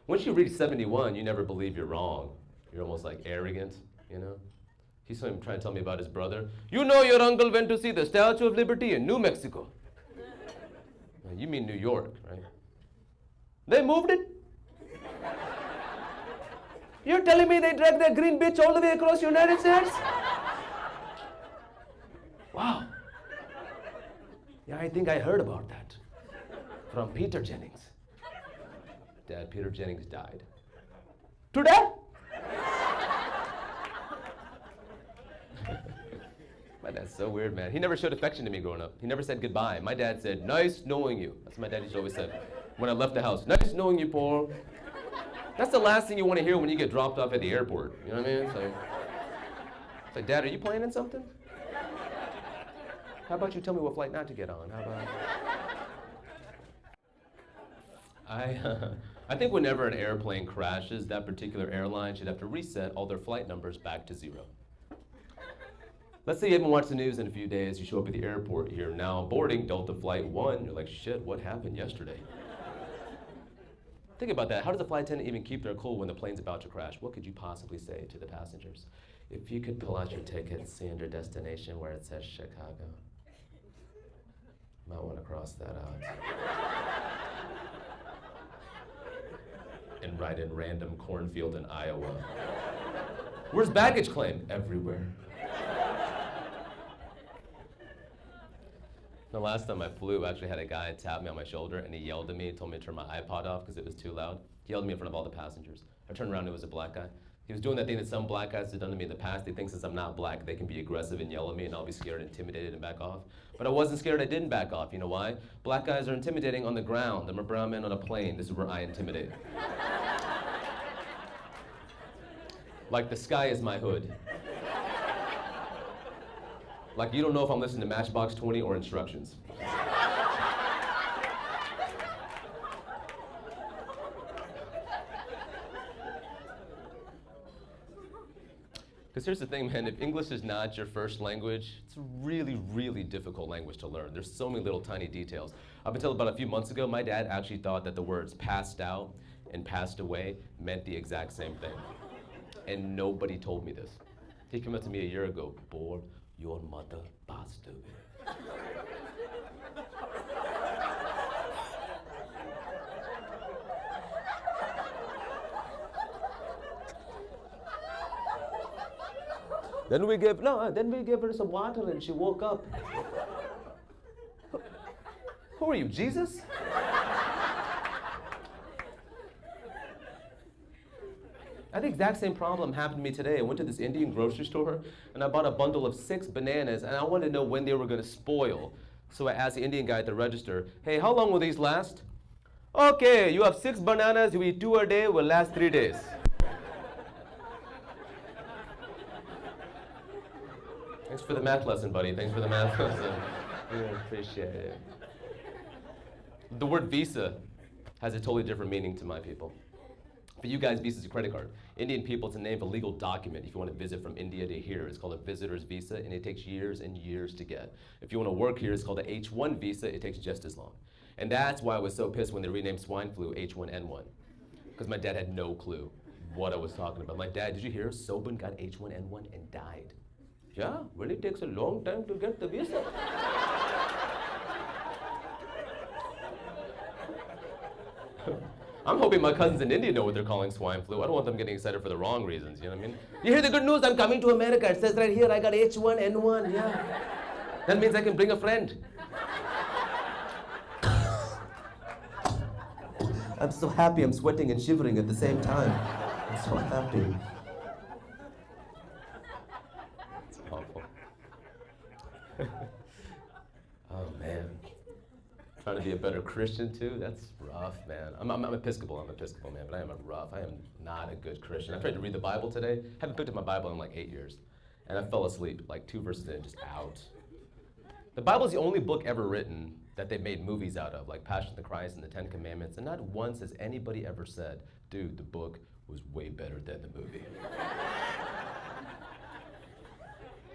Once you reach 71, you never believe you're wrong. You're almost like arrogant, you know? He's trying to tell me about his brother. You know your uncle went to see the Statue of Liberty in New Mexico. You mean New York, right? They moved it? You're telling me they dragged that green bitch all the way across the United States? Wow. Yeah, I think I heard about that from Peter Jennings. Dad, Peter Jennings died. Today? My dad's so weird, man. He never showed affection to me growing up. He never said goodbye. My dad said, nice knowing you. That's what my dad used to always say when I left the house. Nice knowing you, Paul. That's the last thing you want to hear when you get dropped off at the airport. You know what I mean? It's like, Dad, are you planning something? How about you tell me what flight not to get on? How about... I think whenever an airplane crashes, that particular airline should have to reset all their flight numbers back to 0. Let's say you haven't watched the news in a few days, you show up at the airport, you're now boarding Delta Flight 1, you're like, shit, what happened yesterday? Think about that. How does a flight attendant even keep their cool when the plane's about to crash? What could you possibly say to the passengers? If you could pull out your ticket, see under destination where it says Chicago. Might want to cross that out. And write in random cornfield in Iowa. Where's baggage claim? Everywhere. The last time I flew, I actually had a guy tap me on my shoulder and he yelled at me, told me to turn my iPod off because it was too loud. He yelled at me in front of all the passengers. I turned around and it was a black guy. He was doing that thing that some black guys have done to me in the past. They think since I'm not black, they can be aggressive and yell at me and I'll be scared, intimidated, and back off. But I wasn't scared, I didn't back off. You know why? Black guys are intimidating on the ground. I'm a brown man on a plane. This is where I intimidate. Like the sky is my hood. Like you don't know if I'm listening to Matchbox 20 or Instructions. Because here's the thing, man, if English is not your first language, it's a really, really difficult language to learn. There's so many little tiny details. Up until about a few months ago, my dad actually thought that the words passed out and passed away meant the exact same thing. And nobody told me this. He came up to me a year ago, boy, your mother passed away. Then we gave her some water and she woke up. Who are you, Jesus? I had the exact same problem happened to me today. I went to this Indian grocery store and I bought a bundle of 6 bananas and I wanted to know when they were going to spoil. So I asked the Indian guy at the register, hey, how long will these last? Okay, you have 6 bananas, you eat 2 a day, will last 3 days. Thanks for the math lesson, buddy. Thanks for the math lesson. Yeah, appreciate it. The word visa has a totally different meaning to my people. For you guys, visa is a credit card. Indian people, it's a name of a legal document. If you want to visit from India to here, it's called a visitor's visa, and it takes years and years to get. If you want to work here, it's called an H1 visa. It takes just as long. And that's why I was so pissed when they renamed swine flu H1N1, because my dad had no clue what I was talking about. My dad, did you hear? Sobin got H1N1 and died. Yeah, well, it takes a long time to get the visa. I'm hoping my cousins in India know what they're calling swine flu. I don't want them getting excited for the wrong reasons, you know what I mean? You hear the good news? I'm coming to America. It says right here, I got H1N1, yeah. That means I can bring a friend. I'm so happy, I'm sweating and shivering at the same time. I'm so happy. It's awful. Oh, man. Trying to be a better Christian too, that's rough, man. I'm Episcopal, man, but I am not a good Christian. I tried to read the Bible today, haven't picked up my Bible in like 8 years, and I fell asleep, like 2 verses in, just out. The Bible is the only book ever written that they made movies out of, like Passion of the Christ and the 10 Commandments, and not once has anybody ever said, dude, the book was way better than the movie.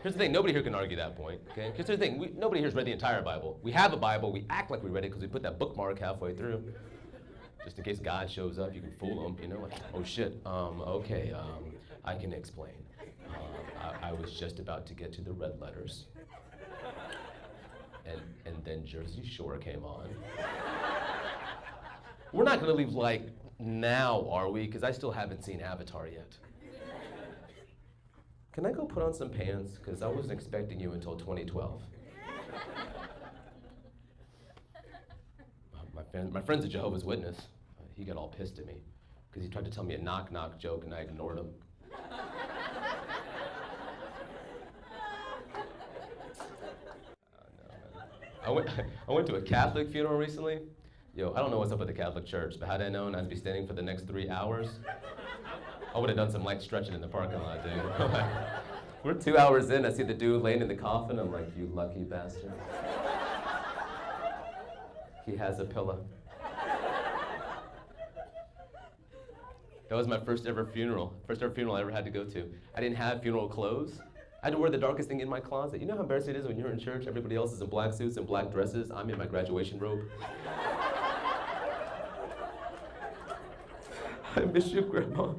Here's the thing, nobody here can argue that point, okay? Because here's the thing, nobody here's read the entire Bible. We have a Bible, we act like we read it because we put that bookmark halfway through. Just in case God shows up, you can fool him, you know, like, oh shit, okay, I can explain. I was just about to get to the red letters. And then Jersey Shore came on. We're not gonna leave like now, are we? Because I still haven't seen Avatar yet. Can I go put on some pants? Because I wasn't expecting you until 2012. My friend's a Jehovah's Witness. He got all pissed at me because he tried to tell me a knock-knock joke and I ignored him. Oh, no, man. I went to a Catholic funeral recently. Yo, I don't know what's up with the Catholic Church, but had I known I'd be standing for the next 3 hours, I would have done some light stretching in the parking lot, dude. We're 2 hours in, I see the dude laying in the coffin, I'm like, you lucky bastard. He has a pillow. That was my first ever funeral I ever had to go to. I didn't have funeral clothes. I had to wear the darkest thing in my closet. You know how embarrassing it is when you're in church, everybody else is in black suits and black dresses, I'm in my graduation robe. I miss you, Grandma.